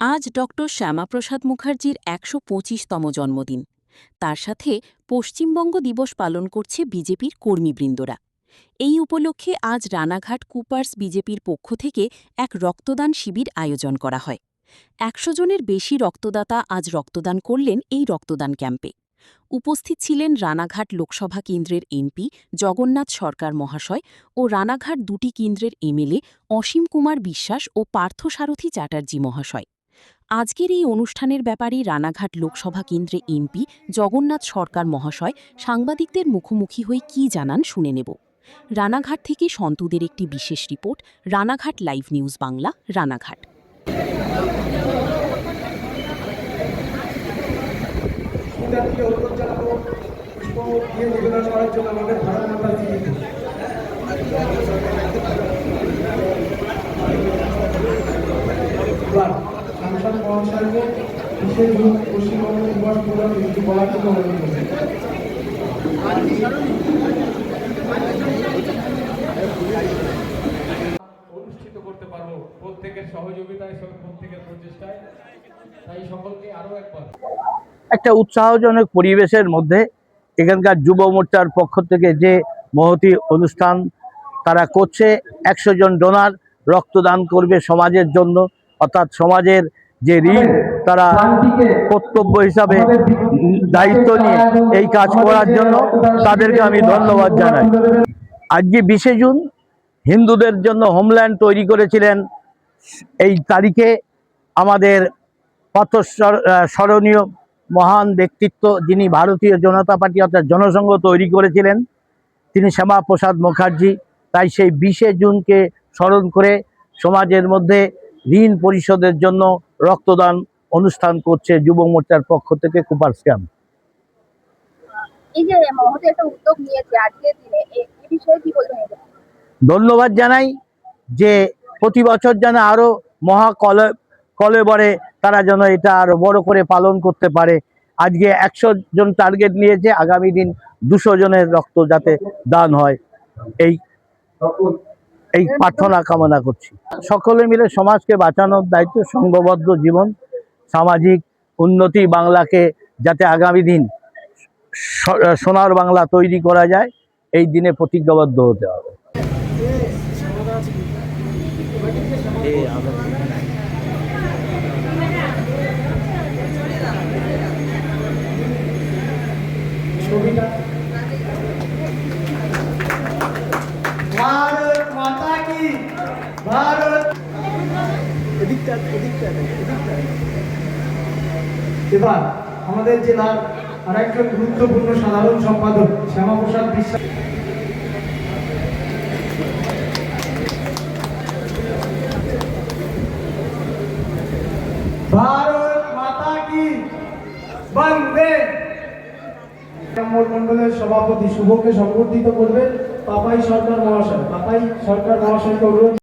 আজ ডক্টর শ্যামাপ্রসাদ মুখার্জির ১২৫তম জন্মদিন। তার সাথে পশ্চিমবঙ্গ দিবস পালন করছে বিজেপির কর্মীবৃন্দরা। এই উপলক্ষে আজ রানাঘাট কুপার্স বিজেপির পক্ষ থেকে এক রক্তদান শিবির আয়োজন করা হয়। ১০০ জনের বেশি রক্তদাতা আজ রক্তদান করলেন এই রক্তদান ক্যাম্পে। উপস্থিত ছিলেন রানাঘাট লোকসভা কেন্দ্রের এমপি জগন্নাথ সরকার মহাশয় ও রানাঘাট দুটি কেন্দ্রের এমএলএ অসীম কুমার বিশ্বাস ও পার্থসারথী চ্যাটার্জি মহাশয়। আজকের এই অনুষ্ঠানের ব্যাপারে রানাঘাট লোকসভা কেন্দ্রে এমপি জগন্নাথ সরকার মহাশয় সাংবাদিকদের মুখোমুখি হয়ে কী জানান শুনে নেব। রানাঘাট থেকে সন্তুদের একটি বিশেষ report, Ranaghat live news Bangla, Ranaghat. সাংসদ মহাশয়কে বিশেষ পশ্চিমবঙ্গ দিবস প্রদান কিছু বলার জন্য অনুরোধ করছি। অনুষ্ঠিত করতে পারবো প্রত্যেকের সহযোগিতায়, প্রত্যেকের প্রচেষ্টায়। তাই সকলকে আরো একবার একটা উৎসাহজনক পরিবেশের মধ্যে এখানকার যুব মোর্চার পক্ষ থেকে যে মহতি অনুষ্ঠান তারা করছে, ১০০ জন ডোনার রক্তদান করবে সমাজের জন্য, অর্থাৎ সমাজের যে ঋণ তারা কর্তব্য হিসাবে দায়িত্ব নিয়ে এই কাজ করার জন্য তাদেরকে আমি ধন্যবাদ জানাই। আজকে ২০শে জুন হিন্দুদের জন্য হোমল্যান্ড তৈরি করেছিলেন। এই তারিখে আমাদের স্মরণীয় মহান ব্যক্তিত্ব, যিনি ভারতীয় জনতা পার্টি অর্থাৎ জনসংঘ তৈরি করেছিলেন, তিনি শ্যামাপ্রসাদ মুখার্জি। তাই সেই ২০শে জুনকে স্মরণ করে সমাজের মধ্যে ঋণ পরিশোধের জন্য রক্তদান অনুষ্ঠান করছে যুব মোর্চার পক্ষ থেকে কুপার্স ক্যাম্প। ধন্যবাদ জানাই যে প্রতি বছর যেন আরো কলেবরে তারা যেন এটা আরো বড় করে পালন করতে পারে। আজকে ১০০ জন টার্গেট নিয়েছে, আগামী দিন ২০০ জনের রক্ত যাতে দান হয় এই প্রার্থনা কামনা করছি। সকলে মিলে সমাজকে বাঁচানোর দায়িত্ব, সংঘবদ্ধ জীবন, সামাজিক উন্নতি, বাংলাকে যাতে আগামী দিন সোনার বাংলা তৈরি করা যায়, এই দিনে প্রতিজ্ঞাবদ্ধ হতে হবে। भारत माता की भारत। এবার আমাদের জেলার আরেকজন গুরুত্বপূর্ণ সাধারণ সম্পাদক শ্যামাপ্রসাদ বিশ্বাস। ভারত মাতা কি বন্দে। মন্ডলের সভাপতি শুভকে সংবর্ধিত করবেন পাপাই সরকার মহাশয়। পাপাই সরকার মহাশয়কে অনুরোধ